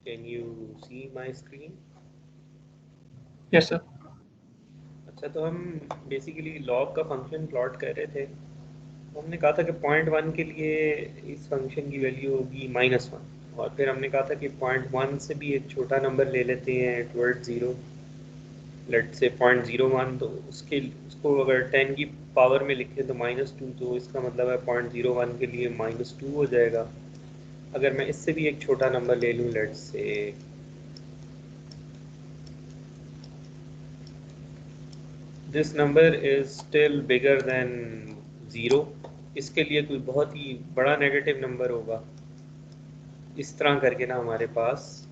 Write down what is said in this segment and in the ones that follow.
Can you see my screen? Yes, sir. अच्छा, तो हम बेसिकली लॉग का फंक्शन प्लॉट कर रहे थे। हमने कहा था कि पॉइंट वन के लिए इस फंक्शन की वैल्यू होगी -1, और फिर हमने कहा था कि पॉइंट वन से भी एक छोटा नंबर ले लेते हैं टुवर्ड ज़ीरो, लेट से 0.01। तो उसको अगर 10 की पावर में लिखे तो -2, तो इसका मतलब है 0.01 के लिए -2 हो जाएगा। अगर मैं इससे भी एक छोटा नंबर ले लूँ, लेट से this number is still bigger than 0, इसके लिए कोई बहुत ही बड़ा नेगेटिव नंबर होगा। इस तरह करके ना हमारे पास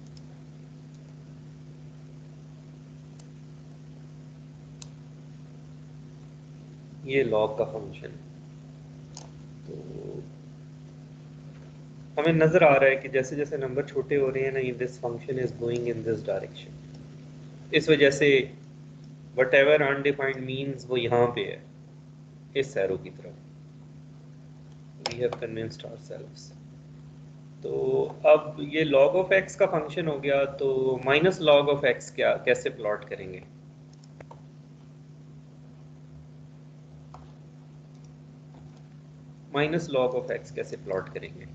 ये लॉग का फंक्शन है। तो हमें नज़र आ रहा है कि जैसे जैसे नंबर छोटे हो रहे हैं ना, this function is going in this direction. इस वजह से वट एवर अनडिफाइंड मीन्स वो यहाँ पे है, इस एरो की तरफ। We have convinced ourselves. तो अब ये log ऑफ x का फंक्शन हो गया, तो माइनस log ऑफ x क्या कैसे प्लॉट करेंगे? माइनस log ऑफ x कैसे प्लॉट करेंगे?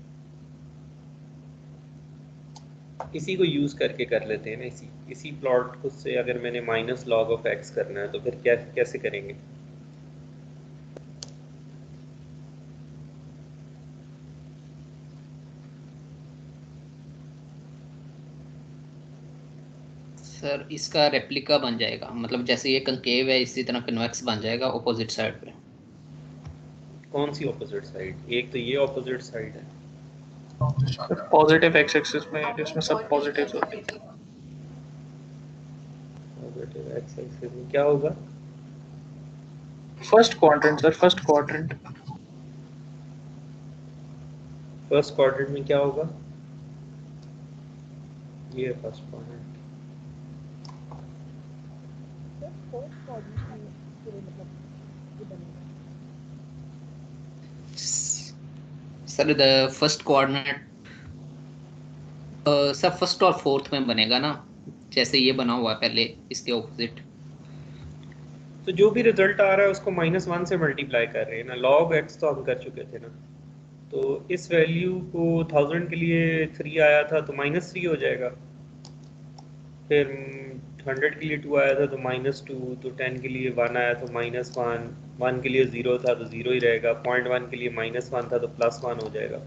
इसी को यूज करके कर लेते हैं ना। इसी प्लॉट को से अगर मैंने माइनस log ऑफ x करना है तो फिर क्या कैसे करेंगे? सर इसका रेप्लिका बन जाएगा, मतलब जैसे ये कंकेव है इसी तरह कन्वेक्स बन जाएगा ऑपोजिट साइड पे। कौन सी ऑपोजिट साइड? एक तो ये ऑपोजिट साइड है। पॉजिटिव एक्स एक्सिस में जिसमें सब पॉजिटिव्स होते हैं। पॉजिटिव x एक्सिस में क्या होगा? First quadrant sir, first quadrant. First quadrant में क्या होगा? ये first quadrant. Sir the first coordinate sir first और फोर्थ में बनेगा ना, जैसे ये बना हुआ है पहले इसके ऑपोजिट। तो जो भी रिजल्ट आ रहा है उसको -1 से मल्टीप्लाई कर रहे हैं ना। log x तो हम कर चुके थे ना। तो इस वैल्यू को 1000 के लिए 3 आया था तो -3 हो जाएगा। फिर 100 के लिए 2 आया था तो -2, तो 10 के लिए 1 आया तो -1, 1 के लिए 0 था तो 0 ही रहेगा, 0.1 के लिए -1 था तो +1 हो जाएगा।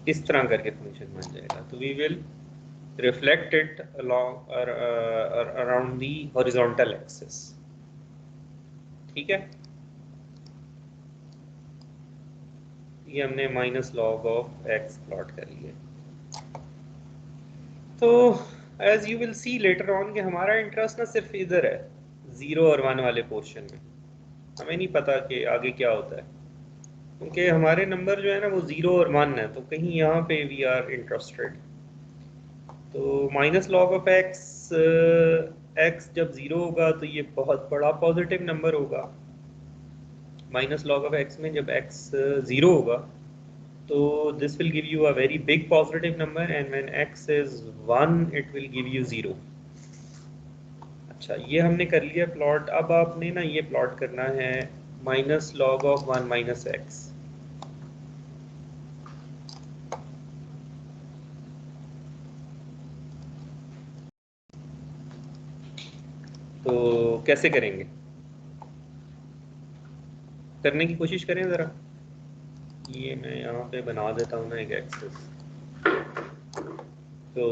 इस तरह करके फंक्शन बन जाएगा। तो we will reflect it along around the horizontal axis. ठीक है, ये हमने -log ऑफ x प्लॉट कर लिया। तो as you will see later on कि हमारा इंटरेस्ट ना सिर्फ इधर है, 0 और 1 वाले पोर्शन में। हमें नहीं पता कि आगे क्या होता है, क्योंकि हमारे नंबर जो है ना वो 0 और 1 है, तो कहीं यहाँ पे वी आर इंटरेस्टेड। तो -log ऑफ x, x जब 0 होगा तो ये बहुत बड़ा पॉजिटिव नंबर होगा। -log ऑफ x में जब x 0 होगा तो this will give you a very big positive number, and when x is 1 it will give you 0। अच्छा, ये हमने कर लिया प्लॉट। अब आपने ना ये प्लॉट करना है -log ऑफ 1 - x। तो कैसे करेंगे? करने की कोशिश करें ज़रा। ये मैं यहाँ पे बना देता हूँ ना एक एक्सेस। तो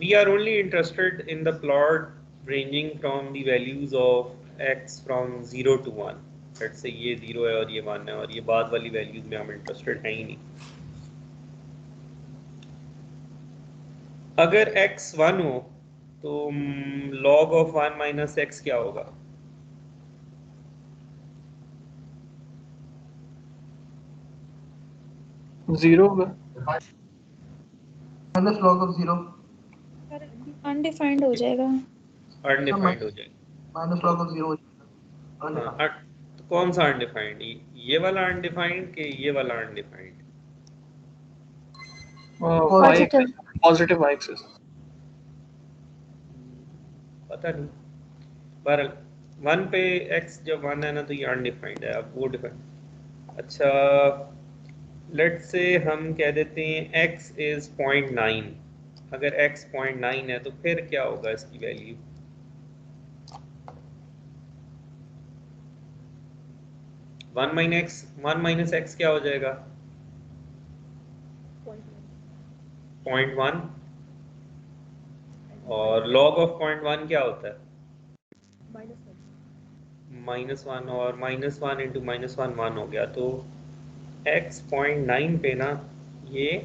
we are only interested in the plot ranging from the values of x from 0 to 1। Let's say ये 0 है और ये 1 है, और ये बाद वाली वैल्यूज में हम इंटरेस्टेड हैं ही नहीं। अगर x 1 हो तो log ऑफ 1 - x क्या होगा? जीरो होगा। -log of 0। अनडिफाइंड हो जाएगा। अनडिफाइंड हो जाएगा। -log ऑफ 0 हाँ, तो कौन सा अनडिफाइंड? ये वाला अनडिफाइंड कि ये वाला undefined? Positive. Positive y axis. पता नहीं, पर 1 पे x जब 1 है ना तो ये अनडिफाइंड है, अब वो डिफाइंड। अच्छा लेट्स से हम कह देते हैं x इज 0.9। अगर x 0.9 है तो फिर क्या होगा इसकी वैल्यू? वन माइनस एक्स क्या हो जाएगा? 0.1। और log ऑफ 0.1 क्या होता है? -1। और -1 इंटू -1 1 हो गया, तो x 0.9 पे ना ये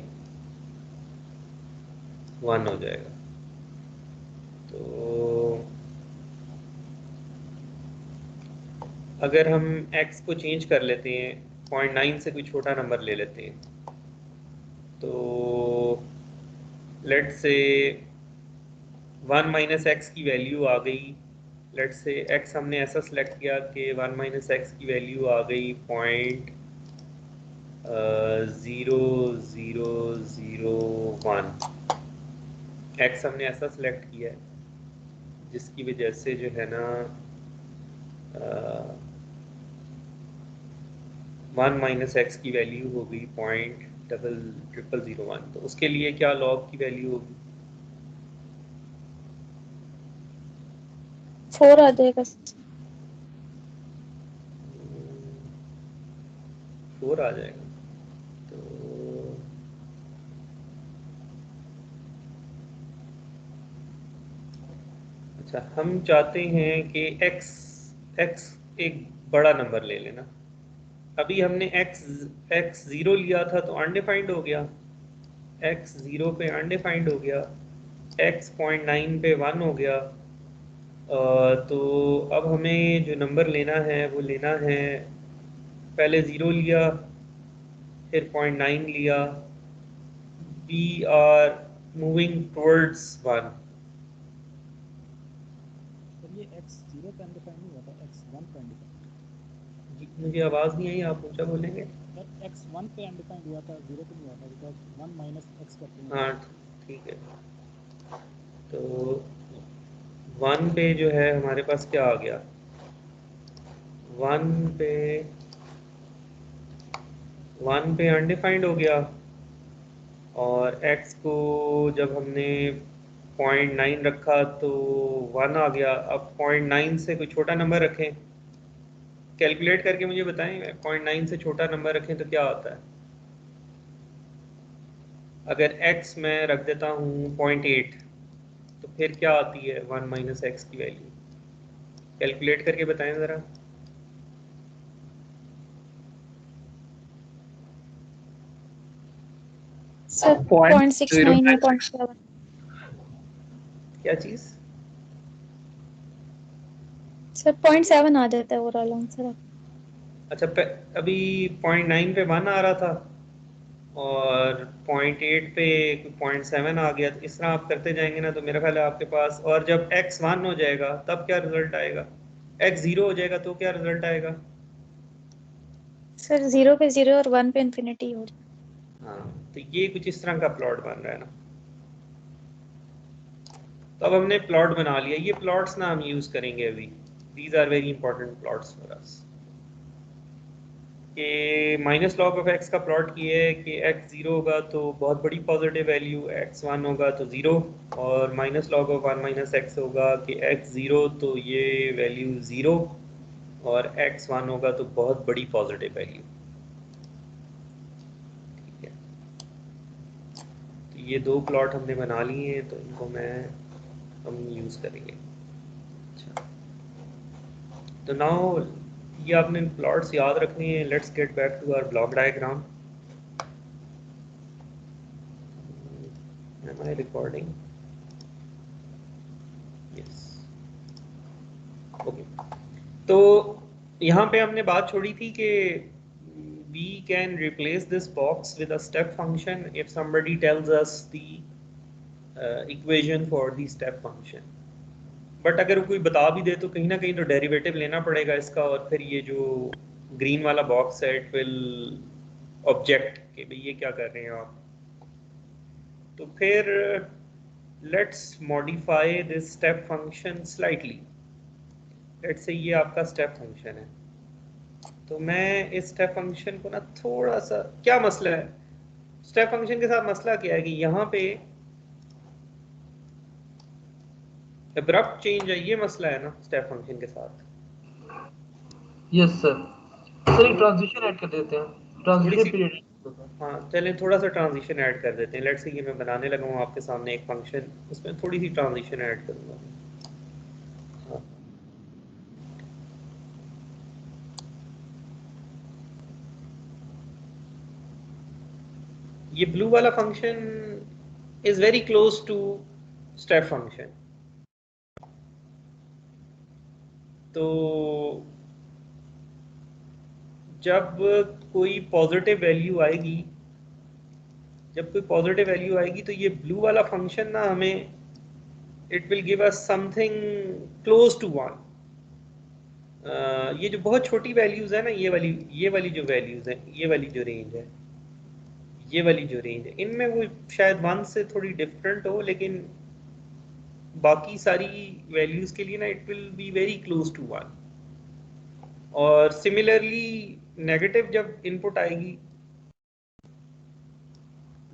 1 हो जाएगा। तो अगर हम x को चेंज कर लेते हैं, 0.9 से कोई छोटा नंबर ले लेते हैं, तो लेट्स से 1 माइनस एक्स की वैल्यू आ गई। लेट्स से x हमने ऐसा सिलेक्ट किया कि 1 माइनस एक्स की वैल्यू आ गई 0.0001। x हमने ऐसा सिलेक्ट किया है जिसकी वजह से जो है ना 1 माइनस एक्स की वैल्यू हो गई 0.0001। तो उसके लिए क्या लॉग की वैल्यू होगी? 4 आ जाएगा। 4 आ जाएगा। तो अच्छा हम चाहते हैं कि x एक बड़ा नंबर ले लेना। अभी हमने x 0 लिया था तो अनडिफाइंड हो गया, x 0 पे अनडिफाइंड हो गया, x 0.9 पे 1 हो गया। तो अब हमें जो नंबर लेना है वो लेना है, पहले 0 लिया फिर 0.9 लिया, we are moving towards 1। Sir ये x 0 पे अनडिफाइंड नहीं हुआ था, x 1 पे अनडिफाइंड। मुझे आवाज़ नहीं आई, आप ऊंचा बोलेंगे? सर x 1 पे अनडिफाइंड हुआ था, 0 पे नहीं हुआ था, बिकॉज 1 माइनस x करते हैं। हाँ ठीक है। तो 1 पे जो है हमारे पास क्या आ गया? 1 पे अनडिफाइंड हो गया, और x को जब हमने 0.9 रखा तो 1 आ गया। अब 0.9 से कोई छोटा नंबर रखें, कैलकुलेट करके मुझे बताएं, 0.9 से छोटा नंबर रखें तो क्या होता है? अगर x मैं रख देता हूँ 0.8 तो फिर क्या आती है 1 माइनस एक्स की वैल्यू? कैलकुलेट करके बताएं ज़रा। सर 0.69 या 0.7। क्या चीज़? सर 0.7 आ जाता है ओवरऑल आंसर। अच्छा अभी 0.9 पे 1 आ रहा था और 0.8 पे 0.7 आ गया, तो इस तरह आप करते जाएंगे ना तो मेरा ख्याल है आपके पास, और जब x 1 हो जाएगा तब क्या रिजल्ट आएगा? x 0 हो जाएगा तो क्या रिजल्ट आएगा? सर 0 पे 0 और 1 पे इंफिनिटी हो जाएगा। हाँ, तो ये कुछ इस तरह का प्लॉट बन रहा है ना। तो अब हमने प्लॉट बना लिया, ये प्लॉट्स ना हम यूज़ करेंगे अभी। These are very important plots for us. कि माइनस लॉग ऑफ एक्स का प्लॉट ये है कि x 0 होगा तो बहुत बड़ी पॉजिटिव वैल्यू, x 1 होगा तो 0, और minus log of 1 minus x होगा कि x 0 तो ये वैल्यू 0, और x 1 होगा तो बहुत बड़ी पॉजिटिव वैल्यू। ठीक है, तो ये दो प्लॉट हमने बना लिए हैं, तो इनको हम यूज़ करेंगे। अच्छा, तो नाउ ये आपने प्लॉट्स याद रखने हैं। Let's get back to our block diagram. Am I recording? Yes. Okay. तो यहाँ पे हमने बात छोड़ी थी कि we can replace this box with a step function if somebody tells us the equation for the step function. But अगर कोई बता भी दे तो कहीं ना कहीं तो डेरिवेटिव लेना पड़ेगा इसका, और फिर ये जो ग्रीन वाला बॉक्स है इट विल ऑब्जेक्ट कि भाई ये क्या कर रहे हैं आप। तो फिर let's modify this step function slightly. Let's say ये आपका स्टेप फंक्शन है, तो मैं इस स्टेप फंक्शन को ना थोड़ा सा, क्या मसला है स्टेप फंक्शन के साथ, मसला क्या है कि यहाँ पे अब्रप्ट चेंज है, ये मसला है ना स्टेप फंक्शन के साथ। Yes sir. सर एक ट्रांजिशन ऐड कर देते हैं, थोड़ी ट्रांजिशन सी, पीरियड। हाँ चलें थोड़ा सा ट्रांजिशन ऐड कर देते हैं। लेट्स से ये मैं बनाने लगा हूँ आपके सामने एक फंक्शन, उसमें थोड़ी सी ट्रांजिशन ऐड करूँगा। हाँ, ये ब्लू वाला function is very close to step function. तो जब कोई पॉजिटिव वैल्यू आएगी, तो ये ब्लू वाला फंक्शन ना हमें, it will give us something close to 1। ये जो बहुत छोटी वैल्यूज है ना, ये वाली जो वैल्यूज है, ये वाली जो रेंज है, इनमें वो शायद 1 से थोड़ी डिफरेंट हो, लेकिन बाकी सारी वैल्यूज के लिए ना it will be very close to 1। और सिमिलरली नेगेटिव जब इनपुट आएगी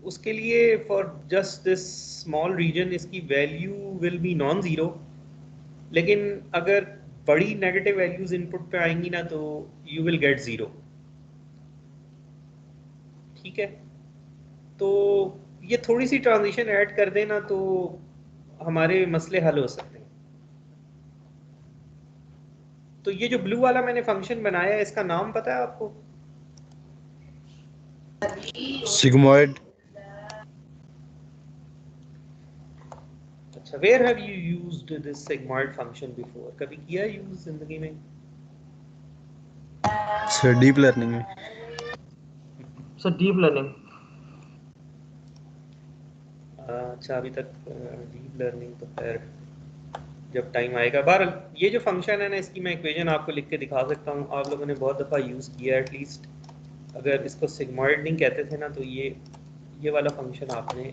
उसके लिए, for just this small region, इसकी value will be non zero. लेकिन अगर बड़ी नेगेटिव वैल्यूज इनपुट पे आएंगी ना, तो यू विल गेट ज़ीरो। ठीक है, तो ये थोड़ी सी ट्रांजिशन ऐड कर देना तो हमारे मसले हल हो सकते हैं। तो ये जो ब्लू वाला मैंने फंक्शन बनाया है, इसका नाम पता है आपको? सिग्मॉइड। अच्छा, where have you used this sigmoid function before? कभी किया है यूज जिंदगी में? सर डीप लर्निंग में। Sir deep learning. अच्छा, अभी तक डीप लर्निंग तो खैर जब टाइम आएगा। बहरहाल ये जो फंक्शन है ना, इसकी मैं इक्वेशन आपको लिख के दिखा सकता हूँ। आप लोगों ने बहुत दफ़ा यूज़ किया है एटलीस्ट। अगर इसको सिग्मॉइड नहीं कहते थे ना, तो ये वाला फंक्शन आपने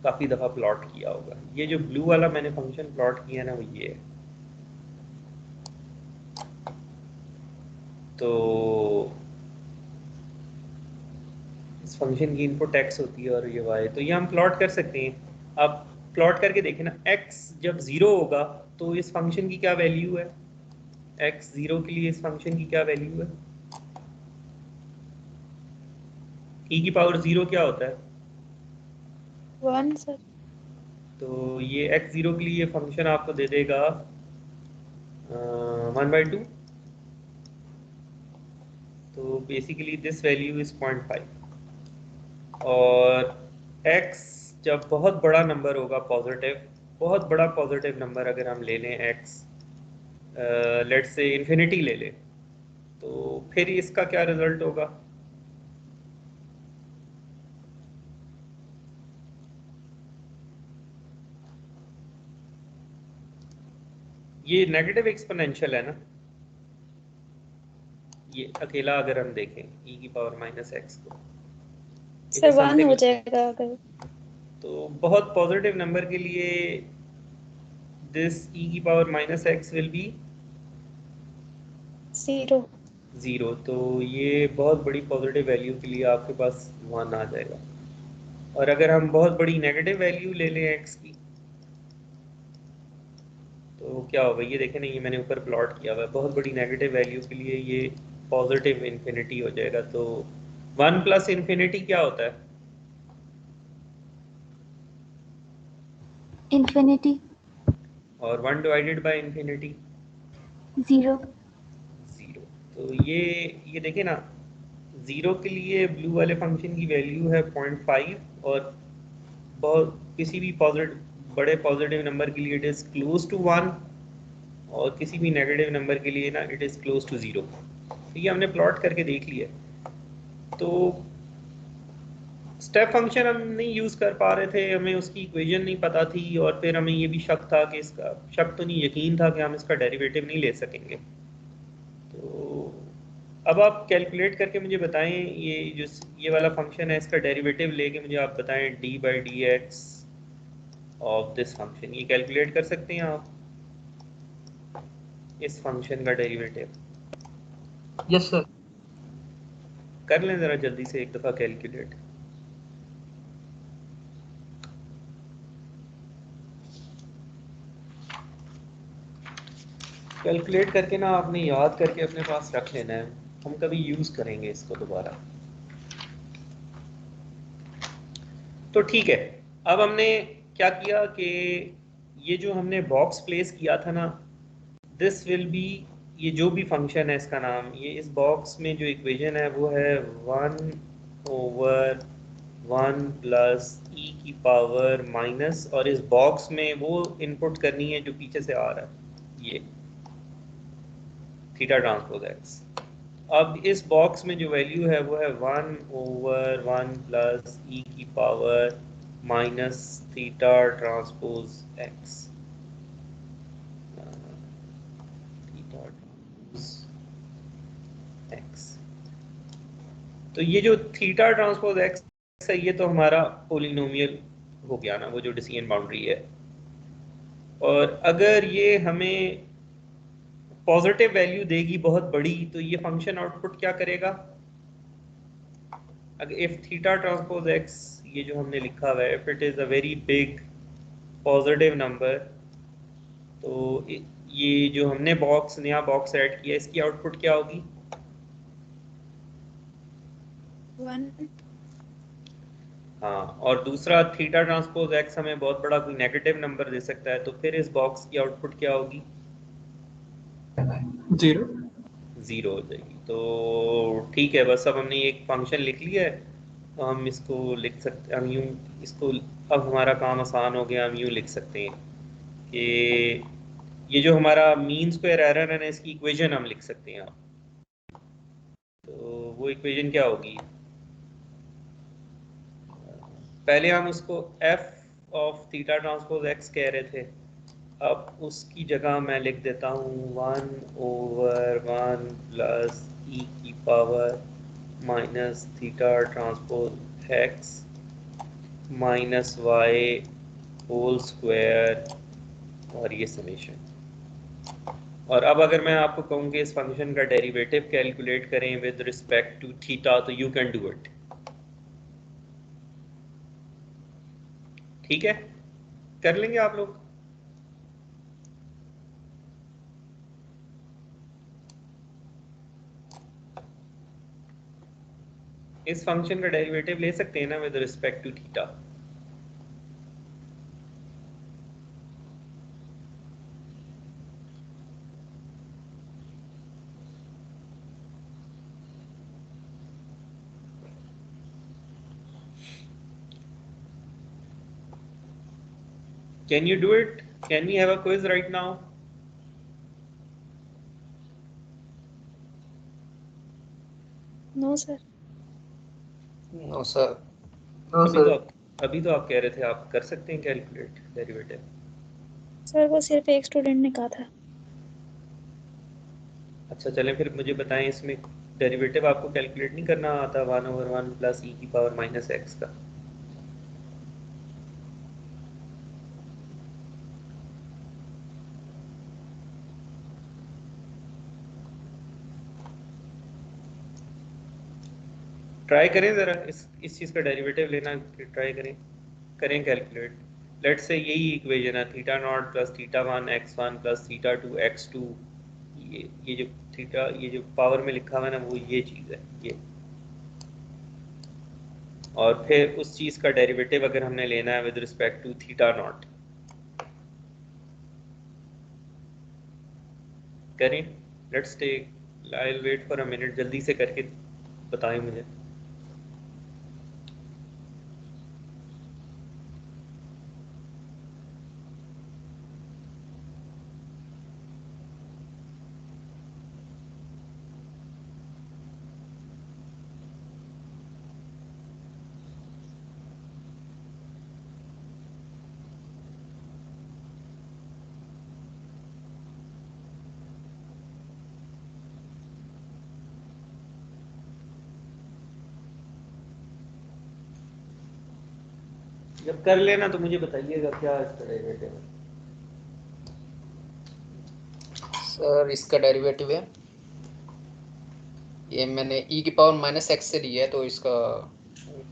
काफ़ी दफ़ा प्लॉट किया होगा। ये जो ब्लू वाला मैंने फंक्शन प्लॉट किया ना, वो ये है। तो इस फंक्शन की इनपुट x होती है और ये y, तो ये हम प्लॉट कर सकते हैं। अब प्लॉट करके देखें ना, x जब 0 होगा तो इस फंक्शन की क्या वैल्यू है? x 0 के लिए इस फंक्शन की क्या वैल्यू है? e की पावर 0 क्या होता है? 1 सर। तो ये x 0 के लिए फंक्शन आपको दे देगा 1/2। तो बेसिकली दिस वैल्यू इज 0.5। और x जब बहुत बड़ा नंबर होगा, पॉजिटिव, बहुत बड़ा पॉजिटिव नंबर अगर हम ले लें x, लेट्स से इन्फिनिटी ले लें, तो फिर इसका क्या रिजल्ट होगा? ये नेगेटिव एक्सपोनेंशियल है ना, ये अकेला अगर हम देखें e की पावर -x को, सर 1 हो जाएगा अगर। तो बहुत पॉजिटिव नंबर के लिए दिस e की पावर -x विल बी 0। तो ये बहुत बड़ी पॉजिटिव वैल्यू के लिए आपके पास 1 आ जाएगा। और अगर हम बहुत बड़ी नेगेटिव वैल्यू ले लें x की, तो क्या होगा? ये देखें ना, ये मैंने ऊपर प्लॉट किया हुआ है। बहुत बड़ी नेगेटिव वैल्यू के लिए ये पॉजिटिव इन्फिनिटी हो जाएगा। तो 1 प्लस इन्फिनिटी क्या होता है? इन्फिनिटी। और 1 डिवाइडेड बाय इन्फिनिटी? 0। तो ये देखें ना, 0 के लिए ब्लू वाले फंक्शन की वैल्यू है 0.5, और बहुत किसी भी बड़े पॉजिटिव नंबर के लिए इट इज़ क्लोज टू 1, और किसी भी नेगेटिव नंबर के लिए ना इट इज़ क्लोज टू 0। तो ये हमने प्लॉट करके देख लिया। तो स्टेप फंक्शन हम नहीं यूज़ कर पा रहे थे, हमें उसकी इक्वेशन नहीं पता थी, और फिर हमें ये भी शक था कि इसका, शक तो नहीं, यकीन था कि हम इसका डेरिवेटिव नहीं ले सकेंगे। तो अब आप कैलकुलेट करके मुझे बताएं, ये वाला फंक्शन है, इसका डेरिवेटिव लेके मुझे आप बताएं D by D x of this function, ये कैलकुलेट कर सकते हैं आप इस फंक्शन का डेरिवेटिव? Yes sir. कर लें ज़रा जल्दी से एक दफ़ा कैलकुलेट। कैलकुलेट करके ना आपने याद करके अपने पास रख लेना है, हम कभी यूज़ करेंगे इसको दोबारा। तो ठीक है, अब हमने क्या किया कि ये जो हमने बॉक्स प्लेस किया था ना, दिस विल बी, ये जो भी फंक्शन है इसका नाम, ये इस बॉक्स में जो इक्वेशन है वो है 1/1 प्लस ई की पावर माइनस, और इस बॉक्स में वो इनपुट करनी है जो पीछे से आ रहा है, ये थीटा ट्रांसपोज एक्स। अब इस बॉक्स में जो वैल्यू है वो है 1/1 प्लस ई की power minus theta transpose x, theta transpose X. तो ये जो थीटा ट्रांसपोज एक्स है, ये तो हमारा पोलिनोमियल हो गया ना, वो जो डिसीजन बाउंड्री है। और अगर ये हमें पॉजिटिव वैल्यू देगी बहुत बड़ी, तो ये फंक्शन आउटपुट क्या करेगा? अगर इफ थीटा ट्रांसपोज एक्स, ये जो हमने लिखा हुआ है, if it is a very big positive number, तो ये जो हमने नया बॉक्स ऐड किया, इसकी आउटपुट क्या होगी? 1। हाँ, और दूसरा थीटा ट्रांसपोज एक्स हमें बहुत बड़ा कोई नेगेटिव नंबर दे सकता है, तो फिर इस बॉक्स की आउटपुट क्या होगी? 0। 0 हो जाएगी। तो ठीक है, बस अब हमने एक फंक्शन लिख लिया है, तो हम इसको लिख सकते, हम यूँ इसको, अब हमारा काम आसान हो गया, हम यूँ लिख सकते हैं कि ये जो हमारा मीन स्क्वायर एरर है ना, इसकी इक्वेशन हम लिख सकते हैं। तो वो इक्वेशन क्या होगी? पहले हम उसको f of theta transpose x कह रहे थे, अब उसकी जगह मैं लिख देता हूँ 1/1 प्लस ई की power minus theta transpose x minus Y whole square, और ये समेशन। और अब अगर मैं आपको कहूँ कि इस फंक्शन का डेरिवेटिव कैलकुलेट करें विद रिस्पेक्ट टू थीटा, तो यू कैन डू इट। ठीक है, कर लेंगे आप लोग? इस फंक्शन का डेरिवेटिव ले सकते हैं ना with respect to theta? Can you do it? Can we have a quiz right now? No sir. No sir. No sir. अभी तो आप कह रहे थे आप कर सकते हैं कैलकुलेट डेरिवेटिव। सर वो सिर्फ एक स्टूडेंट ने कहा था। अच्छा चलें, फिर मुझे बताएं, इसमें डेरिवेटिव आपको कैलकुलेट नहीं करना आता 1/1 प्लस ई की पावर माइनस एक्स का? ट्राई करें ज़रा, इस चीज़ का डेरिवेटिव लेना ट्राई करें, करें कैलकुलेट। लेट्स से यही इक्वेशन है, theta naught plus theta 1 x1 plus theta 2 x2, ये जो थीटा, ये जो पावर में लिखा हुआ है ना, वो ये चीज़ है ये। और फिर उस चीज़ का डेरिवेटिव अगर हमने लेना है with respect to theta not, करें। Let's take, I will wait for a minute, जल्दी से करके बताएं मुझे। जब कर लेना तो मुझे बताइएगा क्या इसका डेरिवेटिव है। सर इसका डेरिवेटिव है, ये मैंने e की पावर माइनस एक्स से लिया है, तो इसका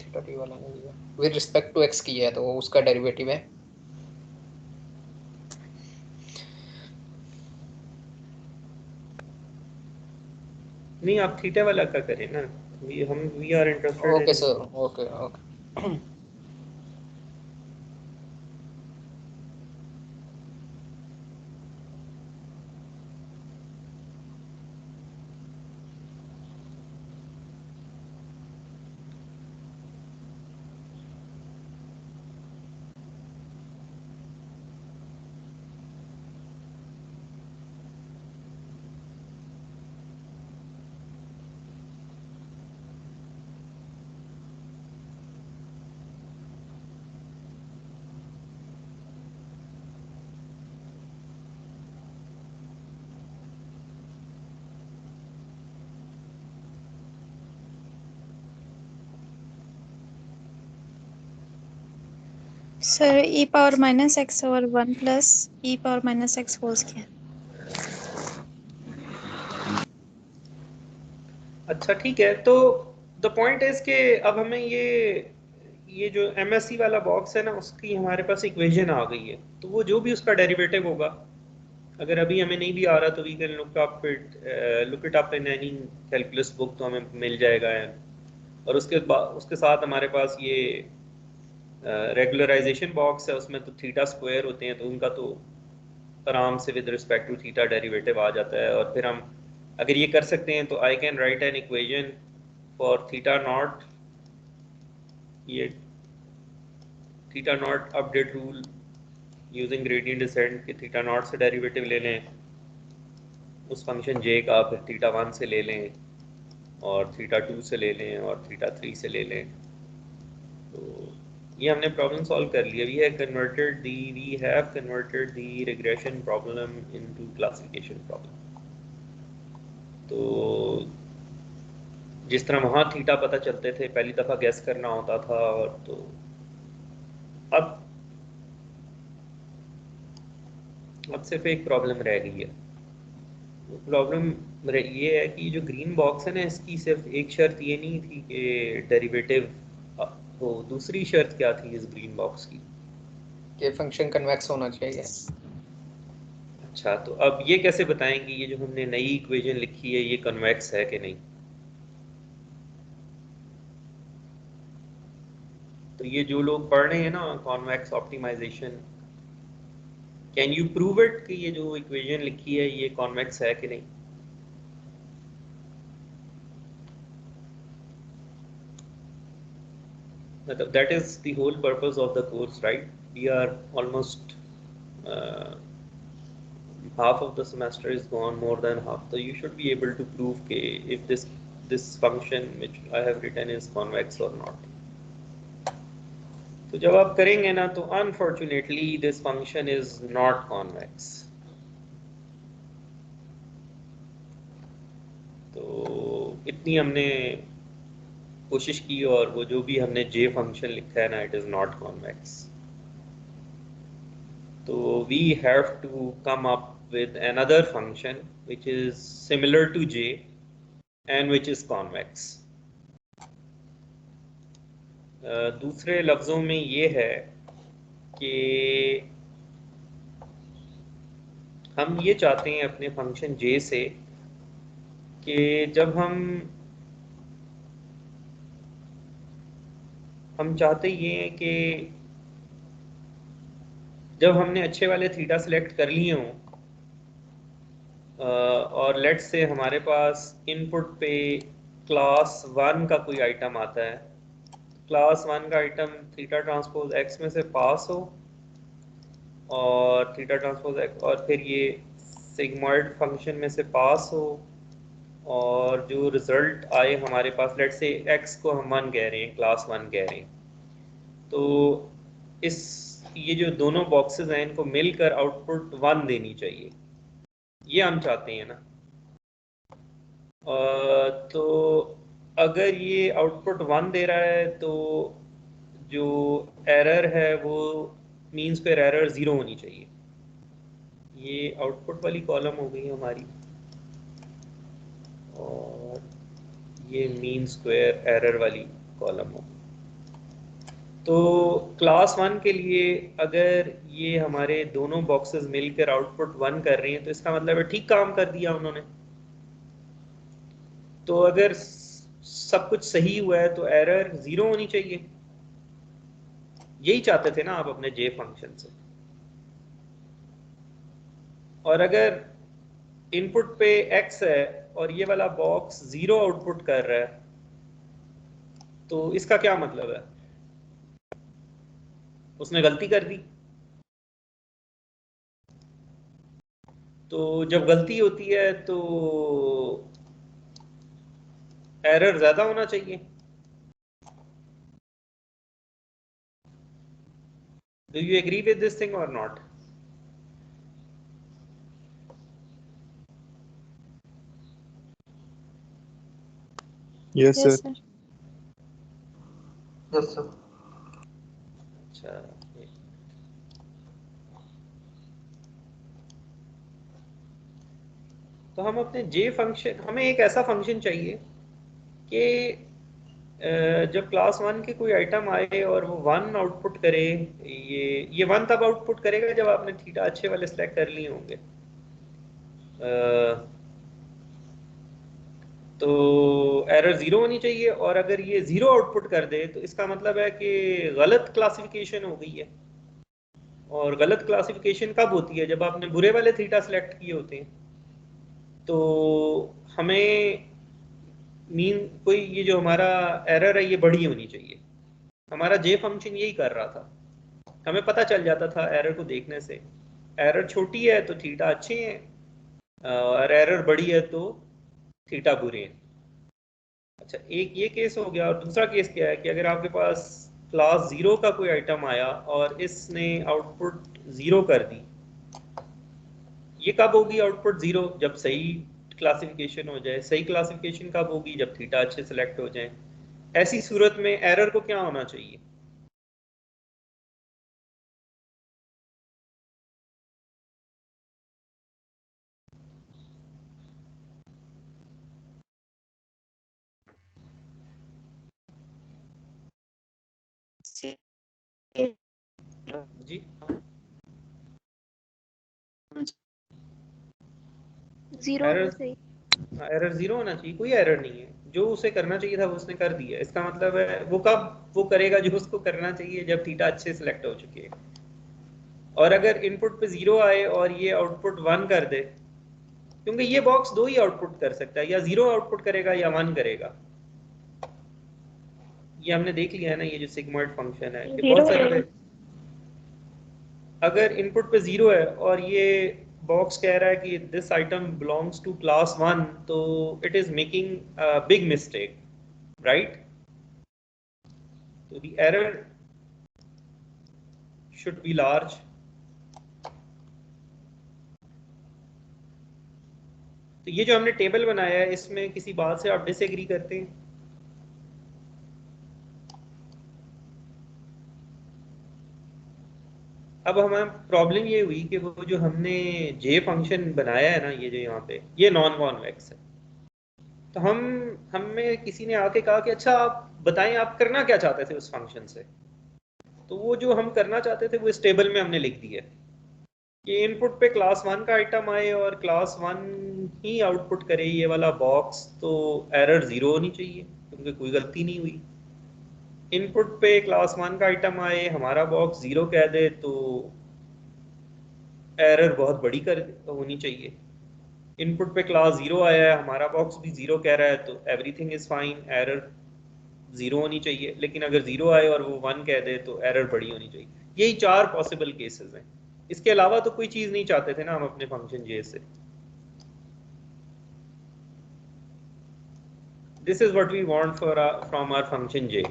थीटा टी वाला नहीं लिया, विद रिस्पेक्ट टू x किया है, तो उसका डेरिवेटिव है नहीं, आप थीटा वाला का करें ना, we are interested okay in. Sir, okay okay. Sir e power minus X over 1 plus e power minus X whole square. अच्छा ठीक है, तो द पॉइंट इज कि अब हमें ये जो MSE वाला बॉक्स है ना, उसकी हमारे पास इक्वेशन आ गई है, तो वो जो भी उसका डेरिवेटिव होगा, अगर अभी हमें नहीं भी आ रहा तो we can look it up in any calculus book, तो हमें मिल जाएगा है। और उसके साथ हमारे पास ये रेगुलराइजेशन बॉक्स है, उसमें तो थीटा स्क्वायर होते हैं, तो उनका तो आराम से with respect to theta derivative आ जाता है। और फिर हम अगर ये कर सकते हैं तो I can write an equation for theta not, ये theta not update rule using gradient descent के थीटा नॉट से डेरिवेटिव ले लें, उस फंक्शन j का फिर थीटा 1 से ले लें और थीटा 2 से ले लें और थीटा 3 से ले लें। तो ये हमने प्रॉब्लम सॉल्व कर लिया। We have converted the regression problem into classification problem. तो जिस तरह वहाँ थीटा पता चलते थे, पहली दफ़ा गैस करना होता था, और तो अब सिर्फ एक प्रॉब्लम रह गई है। प्रॉब्लम ये है कि जो ग्रीन बॉक्स है ना, इसकी सिर्फ एक शर्त ये नहीं थी कि डेरिवेटिव हो, दूसरी शर्त क्या थी इस ग्रीन बॉक्स की? ये फंक्शन कन्वेक्स होना चाहिए। अच्छा, तो अब ये कैसे बताएंगे ये जो हमने नई इक्वेशन लिखी है ये कन्वेक्स है कि नहीं? तो ये जो लोग पढ़ रहे हैं ना convex optimization, can you prove it कि ये जो इक्वेशन लिखी है ये कॉन्वेक्स है कि नहीं? मतलब that is the whole purpose of the course, right? We are almost half of the semester is gone, more than half, so you should be able to prove if this function which I have written is convex or not. तो जब आप करेंगे ना तो unfortunately this function is not convex। तो इतनी हमने कोशिश की और वो जो भी हमने j फंक्शन लिखा है ना, it is not convex। तो we have to come up with another function which is similar to j and which is convex। दूसरे लफ्ज़ों में ये है कि हम ये चाहते हैं अपने फंक्शन j से कि जब हम चाहते ये हैं कि जब हमने अच्छे वाले थीटा सेलेक्ट कर लिए हों और लेट्स से हमारे पास इनपुट पे क्लास 1 का कोई आइटम आता है, क्लास 1 का आइटम थीटा ट्रांसपोज x में से पास हो और थीटा ट्रांसपोज x, और फिर ये सिग्मॉइड फंक्शन में से पास हो, और जो रिजल्ट आए हमारे पास, लेट्स से x को हम 1 कह रहे हैं, क्लास 1 कह रहे हैं, तो ये जो दोनों बॉक्सेस हैं इनको मिलकर आउटपुट 1 देनी चाहिए, ये हम चाहते हैं ना। तो अगर ये आउटपुट 1 दे रहा है तो जो एरर है वो मीन स्क्वायर एरर 0 होनी चाहिए। ये आउटपुट वाली कॉलम हो गई हमारी, और ये मीन स्क्वायर एरर वाली कॉलम हो। तो क्लास 1 के लिए अगर ये हमारे दोनों बॉक्सेस मिलकर आउटपुट 1 कर रही हैं तो इसका मतलब है ठीक काम कर दिया उन्होंने। तो अगर सब कुछ सही हुआ है तो एरर 0 होनी चाहिए। यही चाहते थे ना आप अपने जे फंक्शन से। और अगर इनपुट पे x है और ये वाला बॉक्स 0 आउटपुट कर रहा है तो इसका क्या मतलब है? उसने गलती कर दी। तो जब गलती होती है तो एरर ज्यादा होना चाहिए। Do you agree with this thing और not? Yes, sir. Yes, sir. Yes, sir. अच्छा, तो हम अपने जे फंक्शन, हमें एक ऐसा फंक्शन चाहिए कि जब क्लास 1 के कोई आइटम आए और वो 1 आउटपुट करे। ये 1 तब आउटपुट करेगा जब आपने थीटा अच्छे वाले सिलेक्ट कर लिए होंगे। तो एरर 0 होनी चाहिए, और अगर ये 0 आउटपुट कर दे तो इसका मतलब है कि गलत क्लासिफिकेशन हो गई है। और गलत क्लासिफिकेशन कब होती है? जब आपने बुरे वाले थीटा सिलेक्ट किए होते हैं। तो हमें कोई ये जो हमारा एरर है ये बड़ी होनी चाहिए। हमारा जे फंक्शन यही कर रहा था। हमें पता चल जाता था एरर को देखने से, एरर छोटी है तो थीटा अच्छे हैं और एरर बड़ी है तो थीटा बुरे हैं। अच्छा, एक ये केस हो गया। और दूसरा केस क्या है कि अगर आपके पास क्लास 0 का कोई आइटम आया और इसने आउटपुट 0 कर दी। ये कब होगी आउटपुट 0? जब सही क्लासिफिकेशन हो जाए। सही क्लासिफिकेशन कब होगी? जब थीटा अच्छे सेलेक्ट हो जाए। ऐसी सूरत में एरर को क्या होना चाहिए? जी, जीरो एरर, होना चाहिए। एरर 0 होना चाहिए। कोई एरर नहीं है। जो उसे करना चाहिए था वो उसने कर दिया। इसका मतलब है वो कब वो करेगा जो उसको करना चाहिए? जब थीटा अच्छे सेलेक्ट हो चुके हैं। और अगर इनपुट पे 0 आए और ये आउटपुट 1 कर दे, क्योंकि ये बॉक्स दो ही आउटपुट कर सकता है, या 0 आउटपुट करेगा या 1 करेगा। ये हमने देख लिया है ना, ये जो सिग्मॉइड फंक्शन है कि जीरो बहुत सारी है। अगर इनपुट पे 0 है और ये बॉक्स कह रहा है कि this item belongs to class 1, तो it is making big mistake, right? तो the error should be large. तो ये जो हमने टेबल बनाया है इसमें किसी बात से आप डिसएग्री करते हैं? अब हमारा प्रॉब्लम ये हुई कि वो जो हमने जे फंक्शन बनाया है ना, ये जो यहाँ पे ये नॉन कॉन्वेक्स है। तो हमें किसी ने आके कहा कि अच्छा आप बताएं आप करना क्या चाहते थे उस फंक्शन से। तो वो जो हम करना चाहते थे वो इस टेबल में हमने लिख दिया कि इनपुट पे क्लास 1 का आइटम आए और क्लास 1 ही आउटपुट करे ये वाला बॉक्स, तो एरर 0 होनी चाहिए क्योंकि कोई गलती नहीं हुई। इनपुट पे क्लास 1 का आइटम आए, हमारा बॉक्स 0 कह दे, तो एरर बहुत बड़ी कर होनी चाहिए। इनपुट पे क्लास 0 आया है, हमारा बॉक्स भी 0 कह रहा है, तो एवरीथिंग इज फाइन, एरर 0 होनी चाहिए। लेकिन अगर 0 आए और वो 1 कह दे तो एरर बड़ी होनी चाहिए। यही 4 पॉसिबल केसेस हैं। इसके अलावा तो कोई चीज नहीं चाहते थे ना हम अपने फंक्शन जे से। This is what we want for from our function J.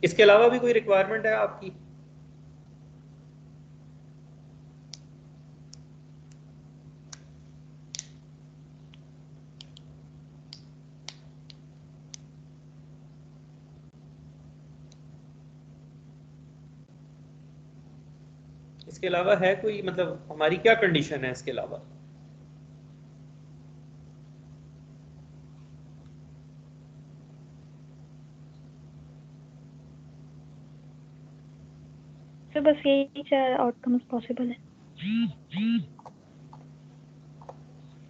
इसके अलावा भी कोई रिक्वायरमेंट है आपकी? इसके अलावा है कोई, मतलब हमारी क्या कंडीशन है इसके अलावा? तो बस यही 4 आउटकम्स पॉसिबल है।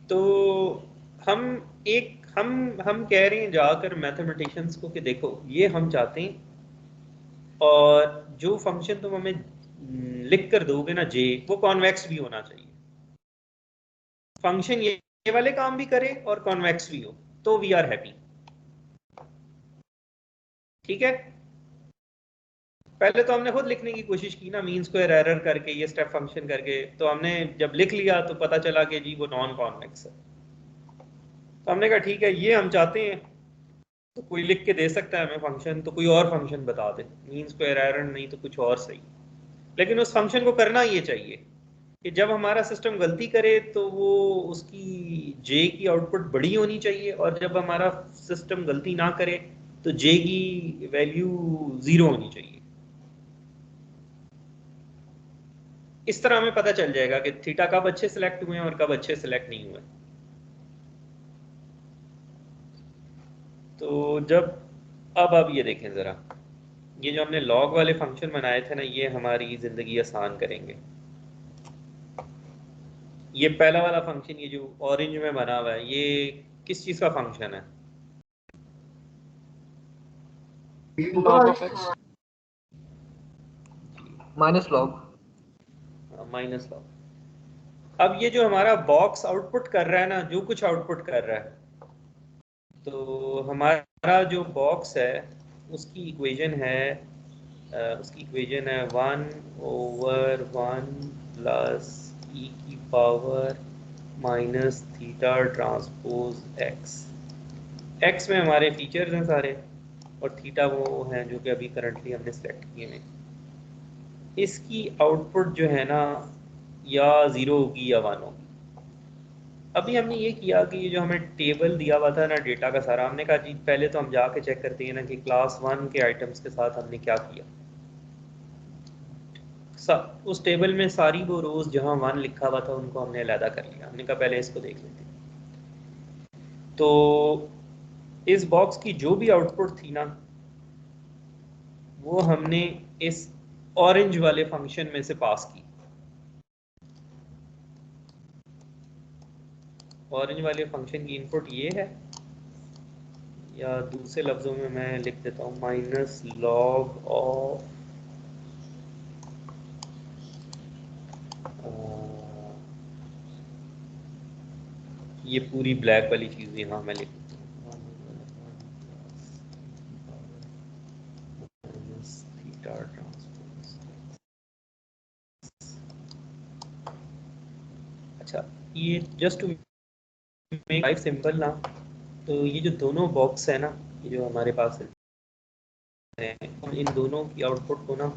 तो हम हम कह रहे हैं जाकर मैथमेटिशियंस को कि देखो ये हम चाहते हैं और जो फंक्शन तुम हमें लिख कर दोगे ना जे, वो कॉन्वेक्स भी होना चाहिए। फंक्शन ये वाले काम भी करे और कॉन्वेक्स भी हो, तो वी आर हैप्पी। ठीक है, पहले तो हमने खुद लिखने की कोशिश की ना, मीन स्क्वायर एरर करके, ये स्टेप फंक्शन करके, तो हमने जब लिख लिया तो पता चला कि जी वो नॉन कॉन्वेक्स है। तो हमने कहा ठीक है, ये हम चाहते हैं, तो कोई लिख के दे सकता है हमें फंक्शन, तो कोई और फंक्शन बता दे, मीन स्क्वायर एरर नहीं तो कुछ और सही। लेकिन उस फंक्शन को करना ये चाहिए कि जब हमारा सिस्टम गलती करे तो वो उसकी जे की आउटपुट बड़ी होनी चाहिए, और जब हमारा सिस्टम गलती ना करे तो जे की वैल्यू 0 होनी चाहिए। इस तरह हमें पता चल जाएगा कि थीटा कब अच्छे सिलेक्ट हुए हैं और कब अच्छे सिलेक्ट नहीं हुए। तो जब अब ये देखें ज़रा, ये जो हमने लॉग वाले फंक्शन बनाए थे ना, ये हमारी ज़िंदगी आसान करेंगे। ये पहला वाला फंक्शन, ये जो ऑरेंज में बना हुआ है, ये किस चीज़ का फंक्शन है? log of x minus log. Minus log. अब ये जो हमारा बॉक्स आउटपुट कर रहा है ना, जो कुछ आउटपुट कर रहा है, तो हमारा जो बॉक्स है उसकी इक्वेशन है 1/1 प्लस e की power minus theta transpose x। x में हमारे फीचर्स हैं सारे, और थीटा वो हैं जो कि अभी करंटली हमने सेलेक्ट किए हैं। इसकी आउटपुट जो है ना, या 0 होगी या 1 होगी। अभी हमने ये किया कि ये जो हमें टेबल दिया हुआ था ना डेटा का सारा, हमने कहा जी पहले तो हम जाके चेक करते हैं ना कि क्लास 1 के आइटम्स के साथ हमने क्या किया। उस टेबल में सारी वो रोज जहां 1 लिखा हुआ था उनको हमने अलहदा कर लिया। हमने कहा पहले इसको देख लेते हैं। तो इस बॉक्स की जो भी आउटपुट थी ना, वो हमने इस ऑरेंज वाले फंक्शन में से पास की। ऑरेंज वाले फंक्शन की इनपुट ये है, या दूसरे लफ्जों में मैं लिख देता हूँ माइनस लॉग ऑफ ये पूरी ब्लैक वाली चीज यहाँ मैं लिख देता हूँ थीटा ट्रांसपोज। अच्छा, ये just to make life simple ना, तो ये जो दोनों बॉक्स है ना, ये जो हमारे पास है, इन दोनों की आउटपुट को ना,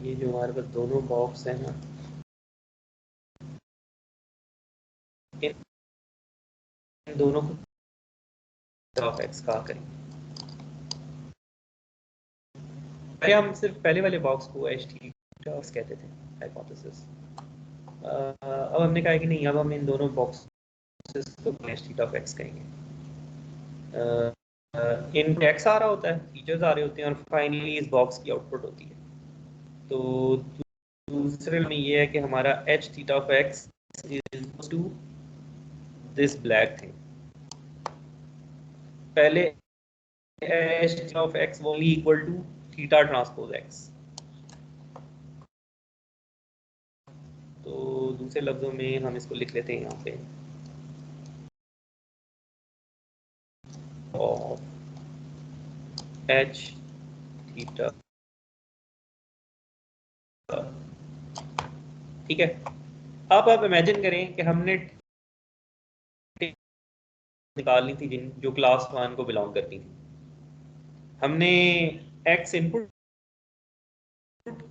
ये जो हमारे पास दोनों बॉक्स है ना, इन दोनों को ऑफ एक्स कहा करें। पहले हम सिर्फ पहले वाले बॉक्स को एच थीटा कहते थे, हाइपोथेसिस। अब हमने कहा कि नहीं, अब हम इन दोनों बॉक्सेस को एच थीटा ऑफ एक्स कहेंगे। इन एक्स आ रहा होता है, फीचर्स आ रहे होते हैं, और फाइनली इस बॉक्स की आउटपुट होती है। तो दूसरे में ये है कि हमारा H theta of X is to this black thing. पहले H theta of X only equal to theta transpose X. तो दूसरे लफ्जों में हम इसको लिख लेते हैं यहाँ पे ऑफ एच थीटा। ठीक है, अब आप इमेजिन करें कि हमने निकालनी थी जो क्लास 1 को बिलोंग करती थी। हमने x इनपुट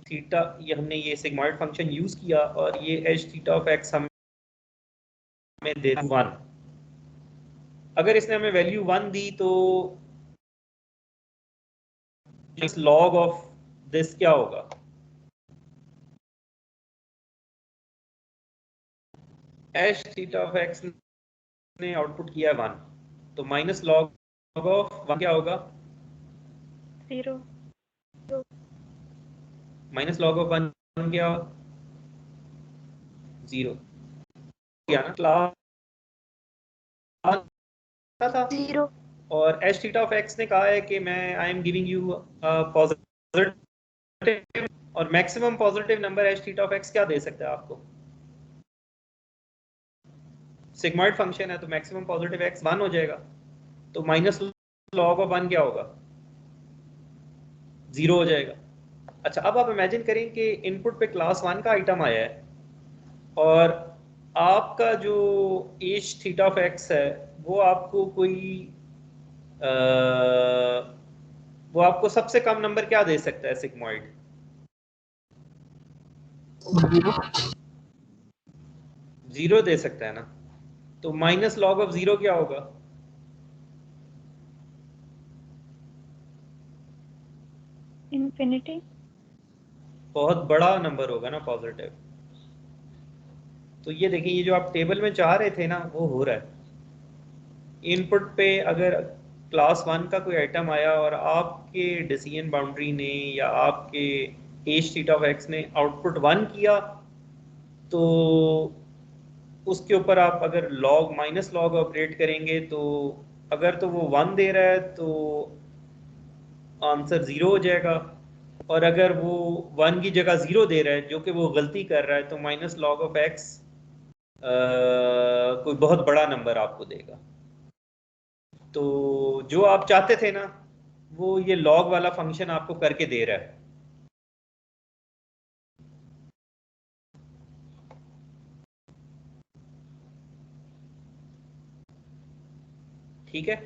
थीटा, ये हमने ये सिग्मॉइड फंक्शन यूज किया, और ये एच थीटा ऑफ एक्स हमें दे 1। अगर इसने हमें वैल्यू 1 दी तो इस लॉग ऑफ दिस क्या होगा? एच थीटा ऑफ एक्स ने आउटपुट किया है 1, तो माइनस लॉग ऑफ 1 क्या होगा? 0। माइनस लॉग ऑफ 1 क्या होगा? 0। क्या ना क्लास था 0। और एच थीटा ऑफ एक्स ने कहा है कि मैं I am giving you positive, और maximum positive number H theta of X क्या दे सकता है आपको? सिग्मॉइड फंक्शन है तो मैक्सिमम पॉजिटिव एक्स 1 हो जाएगा, तो माइनस लॉग ऑफ 1 क्या होगा? 0 हो जाएगा। अच्छा, अब आप इमेजिन करें कि इनपुट पे क्लास 1 का आइटम आया है और आपका जो एच थीटा ऑफ एक्स है वो आपको कोई वो आपको सबसे कम नंबर क्या दे सकता है सिग्मॉइड? 0 दे सकता है ना, तो माइनस लॉग ऑफ 0 क्या होगा? इन्फिनिटी। बहुत बड़ा नंबर होगा ना पॉजिटिव। तो ये देखिए, ये जो आप टेबल में चाह रहे थे ना वो हो रहा है। इनपुट पे अगर क्लास 1 का कोई आइटम आया और आपके डिसीजन बाउंड्री ने या आपके एच थीटा ऑफ एक्स ने आउटपुट 1 किया, तो उसके ऊपर आप अगर लॉग माइनस लॉग ऑपरेट करेंगे तो अगर तो वो 1 दे रहा है तो आंसर 0 हो जाएगा, और अगर वो 1 की जगह 0 दे रहा है जो कि वो गलती कर रहा है तो माइनस लॉग ऑफ एक्स कोई बहुत बड़ा नंबर आपको देगा। तो जो आप चाहते थे ना वो ये लॉग वाला फंक्शन आपको करके दे रहा है। ठीक है,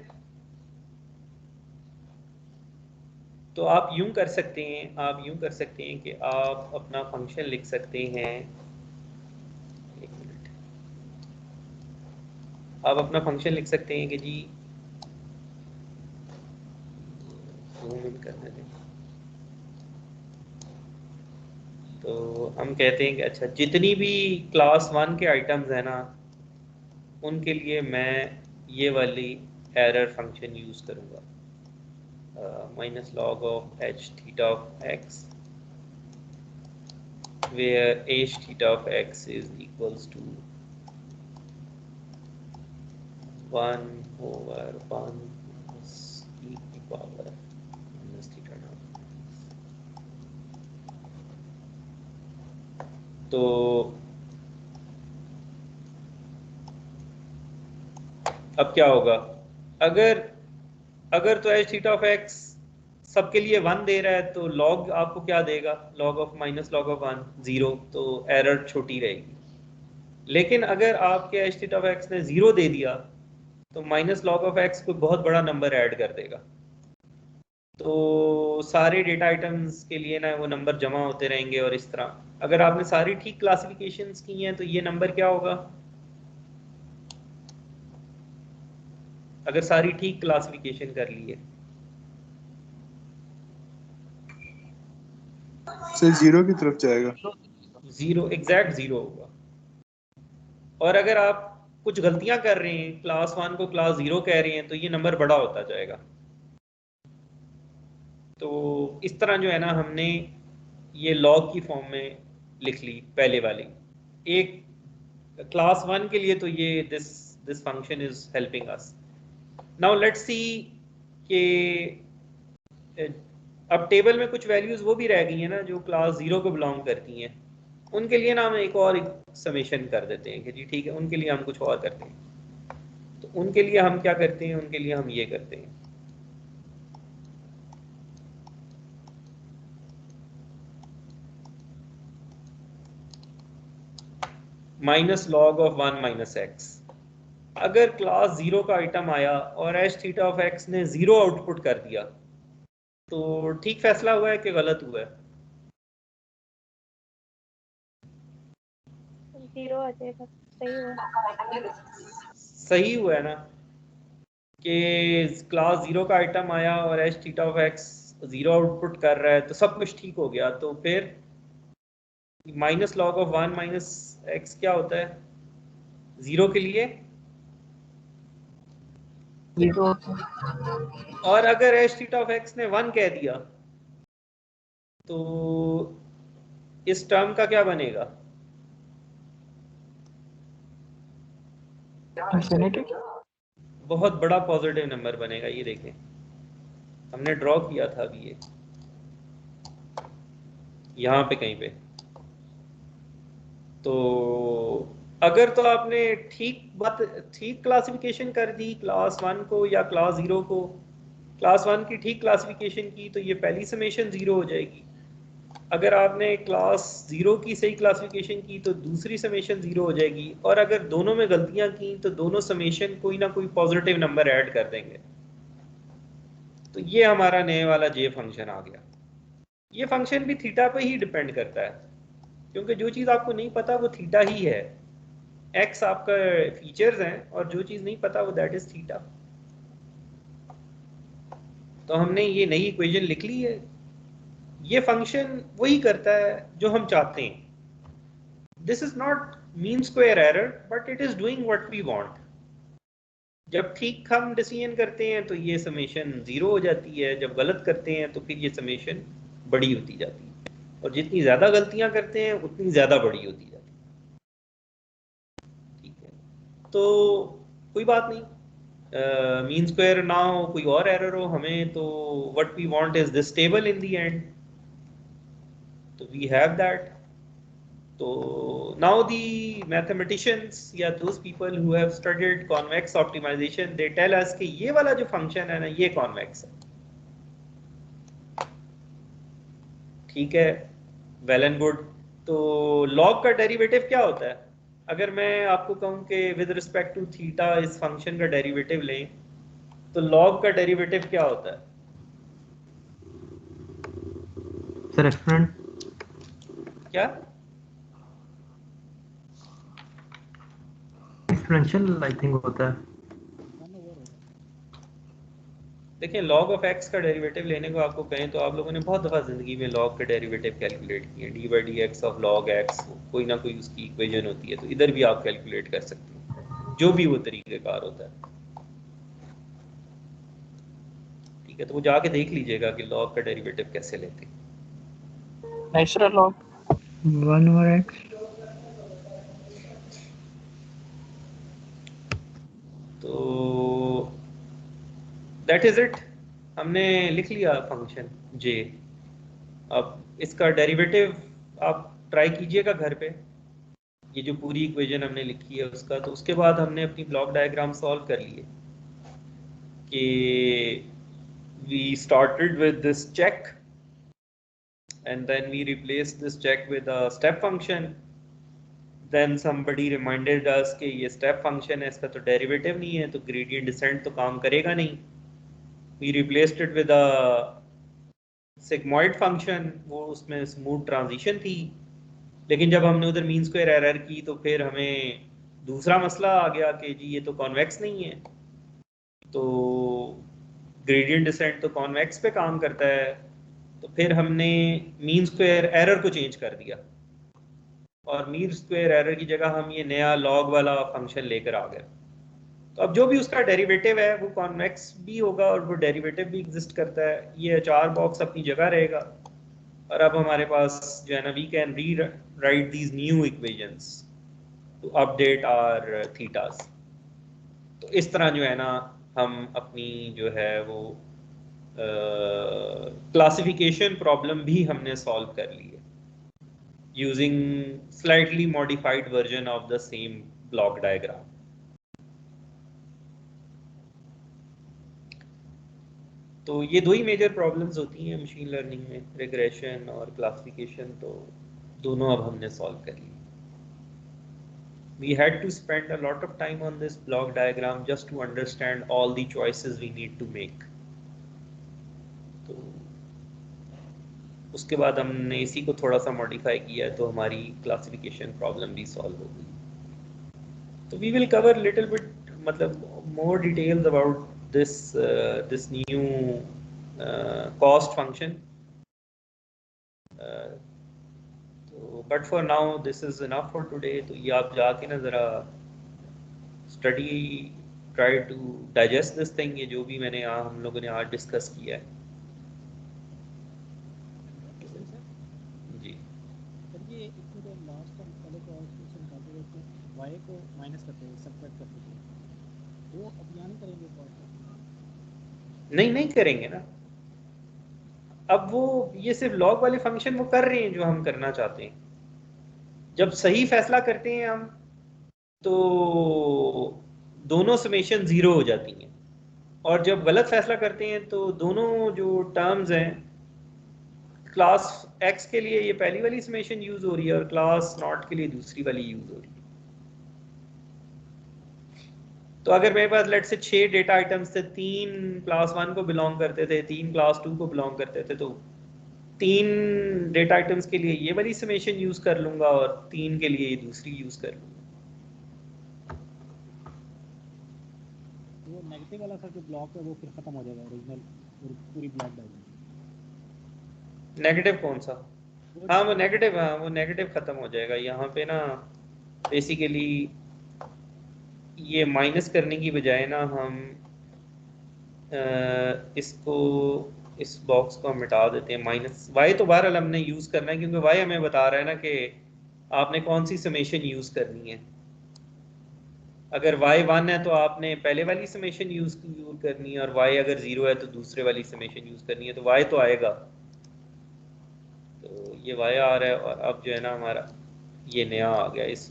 तो आप यूं कर सकते हैं, आप यूं कर सकते हैं कि आप अपना फंक्शन लिख सकते हैं। एक मिनट, आप अपना फंक्शन लिख सकते हैं कि जी जूम इन करने दें। तो हम कहते हैं कि अच्छा, जितनी भी क्लास 1 के आइटम्स हैं ना उनके लिए मैं ये वाली एरर फंक्शन यूज करूंगा, minus log of H theta of x where h theta of x is equals to 1 over 1 plus e की power minus theta naught। तो अब क्या होगा? अगर अगर तो h थीटा ऑफ x सबके लिए 1 दे रहा है तो log आपको क्या देगा? log of minus log of 1 0, तो एरर छोटी रहेगी। लेकिन अगर आपके h थीटा ऑफ x ने 0 दे दिया तो माइनस log ऑफ x कोई बहुत बड़ा नंबर ऐड कर देगा, तो सारे डेटा आइटम्स के लिए ना वो नंबर जमा होते रहेंगे। और इस तरह अगर आपने सारी ठीक क्लासिफिकेशंस की हैं तो ये नंबर क्या होगा? अगर सारी ठीक क्लासिफिकेशन कर ली है सर 0 की तरफ जाएगा। 0, एग्जैक्ट 0 होगा। और अगर आप कुछ गलतियां कर रहे हैं, क्लास 1 को क्लास 0 कह रहे हैं, तो ये नंबर बड़ा होता जाएगा। तो इस तरह जो है ना हमने ये लॉग की फॉर्म में लिख ली पहले वाली। एक क्लास 1 के लिए तो ये this function is helping us. Now let's see कि अब टेबल में कुछ वैल्यूज वो भी रह गई हैं ना जो क्लास 0 को बिलोंग करती हैं, उनके लिए ना हम एक और समेशन कर देते हैं कि जी ठीक है, उनके लिए हम कुछ और करते हैं। तो उनके लिए हम क्या करते हैं? उनके लिए हम ये करते हैं, minus log of 1 minus x. अगर क्लास 0 का आइटम आया और एच थीटा ऑफ एक्स ने 0 आउटपुट कर दिया तो ठीक फैसला हुआ है कि गलत हुआ है? 0 आ जाएगा, सही हुआ। सही हुआ है ना कि क्लास 0 का आइटम आया और H theta of x 0 output कर रहा है तो सब कुछ ठीक हो गया। तो फिर minus log of 1 minus x क्या होता है? 0 के लिए, 0 और अगर एच थीटा ऑफ एक्स ने 1 कह दिया तो इस टर्म का क्या बनेगा? इंफिनिटी। बहुत बड़ा पॉजिटिव नंबर बनेगा। ये देखें, हमने ड्रॉ किया था अभी ये यहाँ पे कहीं पे। तो अगर तो आपने ठीक क्लासिफिकेशन कर दी क्लास 1 को या क्लास 0 को, क्लास 1 की ठीक क्लासिफिकेशन की तो ये पहली समेशन 0 हो जाएगी। अगर आपने क्लास 0 की सही क्लासिफिकेशन की तो दूसरी समेशन 0 हो जाएगी, और अगर दोनों में गलतियां की तो दोनों समेशन कोई ना कोई पॉजिटिव नंबर ऐड कर देंगे। तो ये हमारा नए वाला जे फंक्शन आ गया। ये फंक्शन भी थीटा पे ही डिपेंड करता है, क्योंकि जो चीज़ आपको नहीं पता वो थीटा ही है। एक्स आपका फीचर्स हैं और जो चीज़ नहीं पता वो दैट इज थीटा। तो हमने ये नई इक्वेशन लिख ली है। ये फंक्शन वही करता है जो हम चाहते हैं। This is not mean square error but it is doing what we want. जब ठीक हम डिसीजन करते हैं तो ये समेशन 0 हो जाती है, जब गलत करते हैं तो फिर ये समेशन बड़ी होती जाती है, और जितनी ज़्यादा गलतियां करते हैं उतनी ज़्यादा बड़ी होती जाती है। ठीक है, तो कोई बात नहीं, मीन स्क्वायर ना हो, कोई और एरर हो, हमें तो what we want is this table in the end. तो वी हैव दैट। तो नाउ दी मैथमेटिशियंस या those people who have studied convex optimization they tell us कि ये वाला जो फंक्शन है ना ये कॉन्वेक्स है। ठीक है, वेल एंड गुड। तो लॉग का डेरिवेटिव क्या होता है? अगर मैं आपको कहूं कि विद रिस्पेक्ट टू थीटा इस फंक्शन का डेरिवेटिव लें तो लॉग का डेरिवेटिव क्या होता है? Sir exponent. क्या? एक्सपोनेंशियल आई थिंक होता है। 1 ओवर होगा। देखिए, लॉग ऑफ एक्स का डेरिवेटिव लेने को आपको कहें तो आप लोगों ने बहुत दफ़ा ज़िंदगी में लॉग के डेरिवेटिव कैलकुलेट किए, D by D x of log x, कोई ना कोई उसकी इक्वेशन होती है। तो इधर भी आप कैलकुलेट कर सकते हैं, जो भी वो तरीक़ेकार होता है। ठीक है, तो वो जाके देख लीजिएगा कि लॉग का डेरिवेटिव कैसे लेते हैं। Natural log 1 over x। तो दैट इज़ इट, हमने लिख लिया फंक्शन जे। अब इसका डेरिवेटिव आप ट्राई कीजिएगा घर पे, ये जो पूरी इक्वेशन हमने लिखी है उसका। तो उसके बाद हमने अपनी ब्लॉक डायग्राम सॉल्व कर लिए कि we started with this check and then we replaced this check with a step function. Then somebody reminded us कि ये step function है, इसका तो डेरिवेटिव नहीं है, तो gradient descent तो काम करेगा नहीं। We replaced it with a sigmoid function, वो उसमें स्मूथ ट्रांजिशन थी। लेकिन जब हमने उधर मीन स्क्वायर एरर की तो फिर हमें दूसरा मसला आ गया कि जी ये तो कॉन्वेक्स नहीं है। तो ग्रेडियंट डिसेंट तो कॉन्वेक्स पे काम करता है। तो फिर हमने मीन स्क्वायर एरर को चेंज कर दिया और मीन स्क्वायर एरर की जगह हम ये नया लॉग वाला फंक्शन लेकर आ गए। तो अब जो भी उसका डेरिवेटिव है वो कॉन्वेक्स भी होगा और वो डेरिवेटिव भी एग्जिस्ट करता है। ये चार बॉक्स अपनी जगह रहेगा, और अब हमारे पास जो है ना we can rewrite these new equations to update our thetas. तो इस तरह जो है ना हम अपनी जो है वो क्लासिफिकेशन प्रॉब्लम भी हमने सॉल्व कर ली है using slightly modified version of the same block diagram. तो ये दो ही मेजर प्रॉब्लम्स होती हैं मशीन लर्निंग में, रिग्रेशन और क्लासिफिकेशन। तो दोनों अब हमने सॉल्व कर ली। We had to spend a lot of time on this block diagram just to understand all the choices we need to make. तो उसके बाद हमने इसी को थोड़ा सा मॉडिफाई किया तो हमारी क्लासिफिकेशन प्रॉब्लम भी सॉल्व हो गई। तो we will cover little bit मतलब more details about this new cost function. तो but for now this is enough for today। तो ये आप जाके ना ज़रा study try to digest this thing, ये जो भी मैंने हम लोगों ने आज डिस्कस किया है। जी सर ये इसमें जो लास्ट टाइम पहले को क्वेश्चन निकालते थे तो y को माइनस करते थे, सबट्रैक्ट करते थे, वो अब यहाँ नहीं करेंगे पार्ट? नहीं करेंगे ना। अब वो ये सिर्फ लॉग वाले फंक्शन वो कर रहे हैं जो हम करना चाहते हैं। जब सही फैसला करते हैं हम तो दोनों समेशन 0 हो जाती हैं, और जब गलत फैसला करते हैं तो दोनों जो टर्म्स हैं क्लास x के लिए ये पहली वाली समेशन यूज हो रही है और क्लास नॉट के लिए दूसरी वाली यूज हो रही है। तो अगर मेरे पास लेट से 6 डेटा आइटम्स थे, 3 क्लास 1 को बिलोंग करते थे, 3 क्लास 2 को बिलोंग करते थे, तो 3 डेटा आइटम्स के लिए ये वाली समेशन यूज कर लूंगा और 3 के लिए ये दूसरी यूज कर लूंगा। वो नेगेटिव वाला सर जो ब्लॉक है वो फिर खत्म हो जाएगा, ओरिजिनल पूरी ब्लॉक डाल नेगेटिव कौन सा? हाँ वो नेगेटिव खत्म हो जाएगा। यहाँ पे ना बेसिकली ये माइनस करने की बजाय ना हम इसको, इस बॉक्स को हम मिटा देते हैं। माइनस वाई तो बहरहाल हमने यूज करना है, क्योंकि वाई हमें बता रहा है ना कि आपने कौन सी समेशन यूज करनी है। अगर y 1 है तो आपने पहले वाली समेशन यूज करनी है, और y अगर 0 है तो दूसरे वाली समेशन यूज करनी है। तो y तो आएगा, तो ये y आ रहा है। और अब जो है ना हमारा ये नया आ गया इस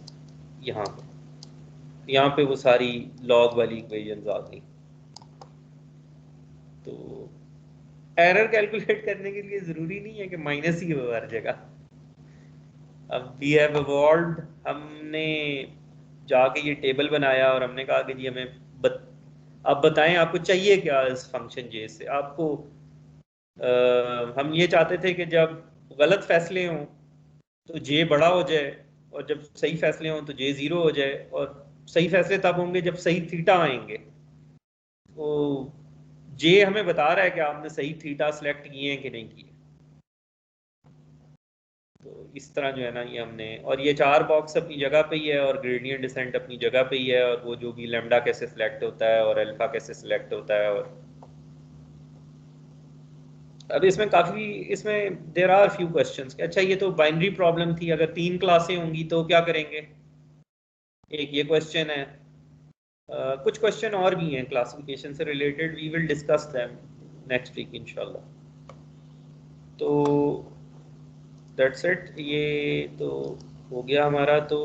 यहाँ पे वो सारी लॉग वाली इक्वेशंस आ गई। तो एरर कैलकुलेट करने के लिए जरूरी नहीं है कि माइनस ही हो हर जगह। अब वी हैव इवॉल्व्ड, हमने जाके ये टेबल बनाया और हमने कहा कि जी हमें आप बताएं आपको चाहिए क्या इस फंक्शन जे से। आपको हम ये चाहते थे कि जब गलत फैसले हों तो जे बड़ा हो जाए, और जब सही फैसले हों तो जे 0 हो जाए। और सही फैसले तब होंगे जब सही थीटा आएंगे। तो जे हमें बता रहा है कि आपने सही थीटा सिलेक्ट किए हैं कि नहीं किए। तो इस तरह जो है ना ये हमने, और ये 4 बॉक्स अपनी जगह पे ही है और ग्रेडियंट डिसेंट अपनी जगह पे ही है, और वो जो भी लैम्डा कैसे सिलेक्ट होता है और अल्फा कैसे सिलेक्ट होता है। और अब इसमें देयर आर फ्यू क्वेश्चंस। अच्छा ये तो बाइनरी प्रॉब्लम थी, अगर 3 क्लासें होंगी तो क्या करेंगे, एक ये क्वेश्चन है। कुछ क्वेश्चन और भी हैं क्लासिफिकेशन से related, we will discuss them next week इंशाल्लाह। तो दैट्स इट, ये तो हो गया हमारा। तो